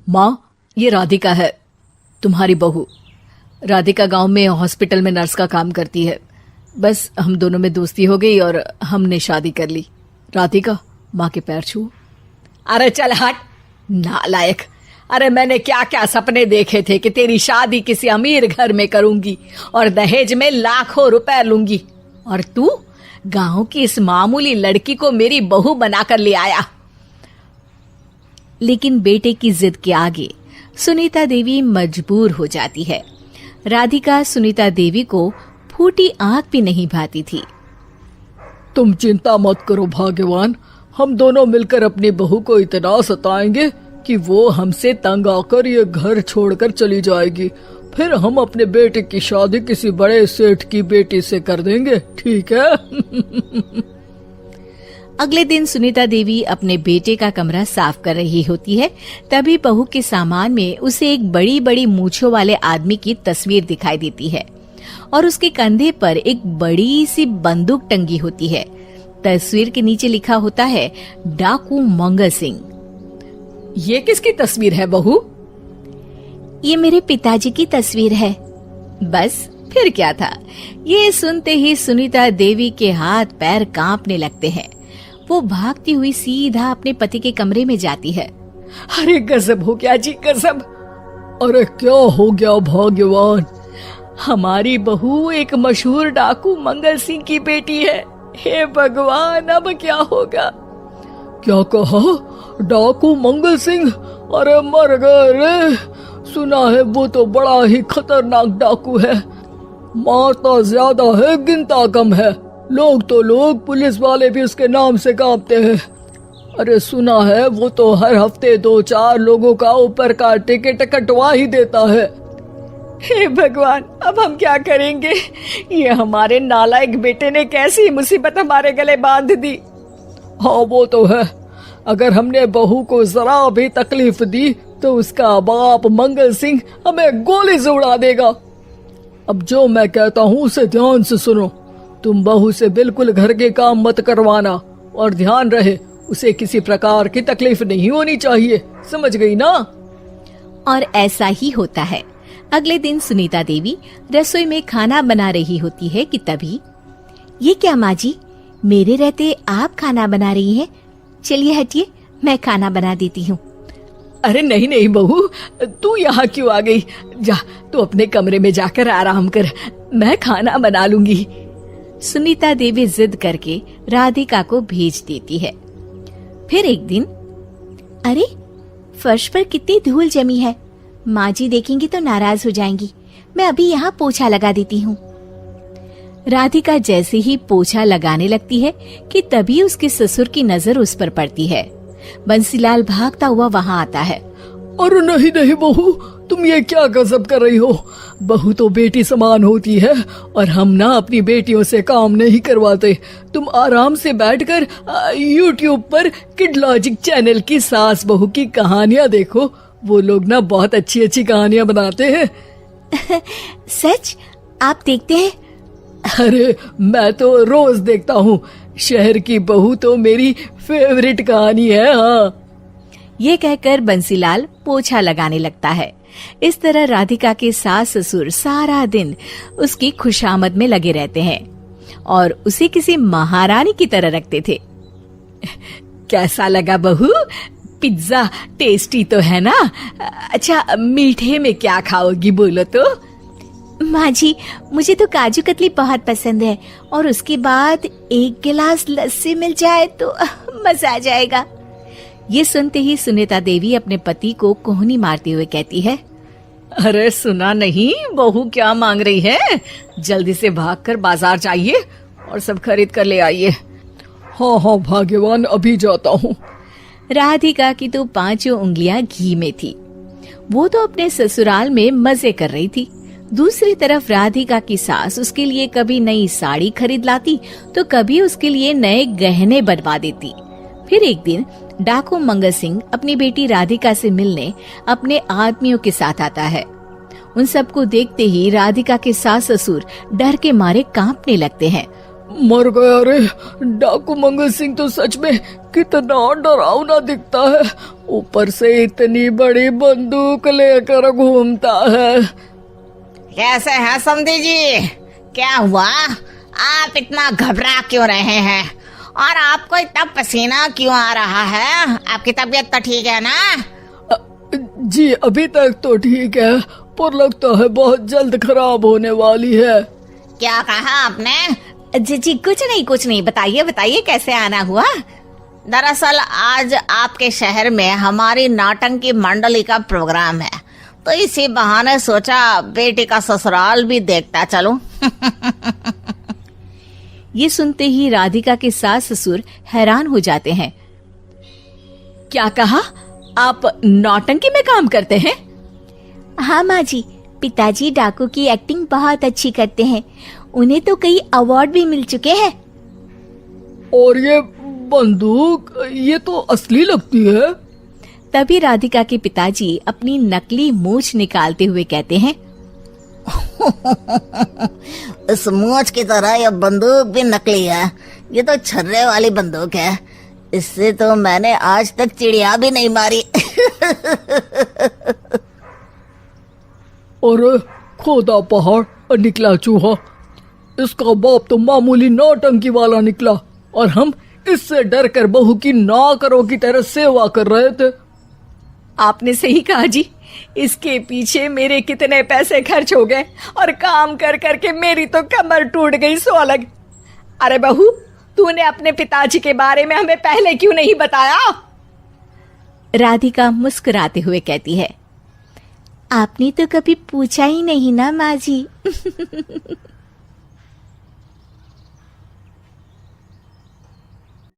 माँ, ये राधिका है, तुम्हारी बहू। राधिका गांव में हॉस्पिटल में नर्स का काम करती है। बस हम दोनों में दोस्ती हो गई और हमने शादी कर ली। राधिका, माँ के पैर छू। अरे चल हट नालायक। अरे मैंने क्या क्या सपने देखे थे कि तेरी शादी किसी अमीर घर में करूंगी और दहेज में लाखों रुपए लूंगी, और तू गांव की इस मामूली लड़की को मेरी बहू बनाकर ले आया। लेकिन बेटे की जिद के आगे सुनीता देवी मजबूर हो जाती है। राधिका सुनीता देवी को फूटी आंख भी नहीं भाती थी। तुम चिंता मत करो भाग्यवान, हम दोनों मिलकर अपनी बहू को इतना सताएंगे कि वो हमसे तंग आकर ये घर छोड़कर चली जाएगी। फिर हम अपने बेटे की शादी किसी बड़े सेठ की बेटी से कर देंगे, ठीक है? अगले दिन सुनीता देवी अपने बेटे का कमरा साफ कर रही होती है। तभी बहू के सामान में उसे एक बड़ी बड़ी मूंछों वाले आदमी की तस्वीर दिखाई देती है और उसके कंधे पर एक बड़ी सी बंदूक टंगी होती है। तस्वीर के नीचे लिखा होता है डाकू मंगल सिंह। ये किसकी तस्वीर है बहू? ये मेरे पिताजी की तस्वीर है। बस फिर क्या था। ये सुनते ही सुनीता देवी के हाथ पैर कांपने लगते हैं। वो भागती हुई सीधा अपने पति के कमरे में जाती है। अरे गजब हो गया जी, गजब। अरे क्या हो गया भाग्यवान? हमारी बहू एक मशहूर डाकू मंगल सिंह की बेटी है। हे भगवान, अब क्या होगा? क्या कहा? डाकू मंगल सिंह? अरे मर गए रे। सुना है वो तो बड़ा ही खतरनाक डाकू है, मारता ज्यादा है गिनता कम है। लोग पुलिस वाले भी उसके नाम से कांपते हैं। अरे सुना है वो तो हर हफ्ते 2-4 लोगों का ऊपर का टिकट कटवा ही देता है। हे भगवान, अब हम क्या करेंगे? ये हमारे नालायक बेटे ने कैसी मुसीबत हमारे गले बांध दी। हाँ वो तो है, अगर हमने बहू को जरा भी तकलीफ दी तो उसका बाप मंगल सिंह हमें गोली से उड़ा देगा। अब जो मैं कहता हूँ उसे ध्यान से सुनो। तुम बहू से बिल्कुल घर के काम मत करवाना और ध्यान रहे उसे किसी प्रकार की तकलीफ नहीं होनी चाहिए, समझ गई ना? और ऐसा ही होता है। अगले दिन सुनीता देवी रसोई में खाना बना रही होती है कि तभी, ये क्या माँ जी, मेरे रहते आप खाना बना रही हैं? चलिए हटिए, मैं खाना बना देती हूँ। अरे नहीं नहीं बहू, तू यहाँ क्यों आ गई? जा, तू अपने कमरे में जाकर आराम कर, मैं खाना बना लूंगी। सुनीता देवी जिद करके राधिका को भेज देती है। फिर एक दिन, अरे फर्श पर कितनी धूल जमी है, माँ जी देखेंगी तो नाराज हो जाएंगी, मैं अभी यहाँ पोछा लगा देती हूँ। राधिका जैसे ही पोछा लगाने लगती है कि तभी उसके ससुर की नजर उस पर पड़ती है। बंसीलाल भागता हुआ वहाँ आता है। अरे नहीं नहीं बहू, तुम ये क्या गजब कर रही हो? बहू तो बेटी समान होती है और हम ना अपनी बेटियों से काम नहीं करवाते। तुम आराम से बैठकर YouTube पर किड लॉजिक चैनल की सास बहू की कहानियाँ देखो। वो लोग ना बहुत अच्छी अच्छी कहानियाँ बनाते हैं। सच? आप देखते हैं? अरे मैं तो रोज देखता हूँ। शहर की बहू तो मेरी फेवरेट कहानी है। हाँ, ये कहकर बंसीलाल पोछा लगाने लगता है। इस तरह राधिका के सास ससुर सारा दिन उसकी खुशामद में लगे रहते हैं और उसे किसी महारानी की तरह रखते थे। कैसा लगा बहू? पिज्जा टेस्टी तो है ना? अच्छा, मीठे में क्या खाओगी बोलो तो? माँ जी, मुझे तो काजू कतली बहुत पसंद है और उसके बाद 1 गिलास लस्सी मिल जाए तो मजा आ जाएगा। ये सुनते ही सुनीता देवी अपने पति को कोहनी मारते हुए कहती है, अरे सुना नहीं बहू क्या मांग रही है? जल्दी से भागकर बाजार जाइए और सब खरीद कर ले आइए। हाँ हाँ भाग्यवान, अभी जाता हूँ। राधिका की तो 5 उंगलियां घी में थी। वो तो अपने ससुराल में मजे कर रही थी। दूसरी तरफ राधिका की सास उसके लिए कभी नई साड़ी खरीद लाती तो कभी उसके लिए नए गहने बनवा देती। फिर एक दिन डाकू मंगल सिंह अपनी बेटी राधिका से मिलने अपने आदमियों के साथ आता है। उन सबको देखते ही राधिका के सास ससुर डर के मारे कांपने लगते हैं मर गया रे। डाकू मंगल सिंह तो सच में कितना डरावना दिखता है, ऊपर से इतनी बड़ी बंदूक लेकर घूमता है। कैसे हैं समधी जी? क्या हुआ? आप इतना घबरा क्यों रहे हैं? और आपको इतना पसीना क्यों आ रहा है? आपकी तबीयत तो ठीक है ना? जी अभी तक तो ठीक है, पर लगता है बहुत जल्द खराब होने वाली है। क्या कहा आपने? जी कुछ नहीं, बताइए बताइए कैसे आना हुआ। दरअसल आज आपके शहर में हमारी नाटंकी मंडली का प्रोग्राम है, तो इसी बहाने सोचा बेटी का ससुराल भी देखता चलूं। ये सुनते ही राधिका के सास ससुर हैरान हो जाते हैं। क्या कहा? आप नौटंकी में काम करते हैं? हाँ माँ जी, पिताजी डाकू की एक्टिंग बहुत अच्छी करते हैं, उन्हें तो कई अवार्ड भी मिल चुके हैं। और ये बंदूक, ये तो असली लगती है। तभी राधिका के पिताजी अपनी नकली मूंछ निकालते हुए कहते हैं, इस मूंछ की तरह यह बंदूक भी नकली है। ये तो छर्रे वाली बंदूक है, इससे तो मैंने आज तक चिड़िया भी नहीं मारी। और खोदा पहाड़ और निकला चूहा। इसका बाप तो मामूली नौटंकी वाला निकला, और हम इससे डर कर बहू की नौकरों की तरह सेवा कर रहे थे। आपने सही कहा जी, इसके पीछे मेरे कितने पैसे खर्च हो गए, और काम कर करके मेरी तो कमर टूट गई सो अलग। अरे बहू, तूने अपने पिताजी के बारे में हमें पहले क्यों नहीं बताया? राधिका मुस्कुराते हुए कहती है, आपने तो कभी पूछा ही नहीं ना माँ जी।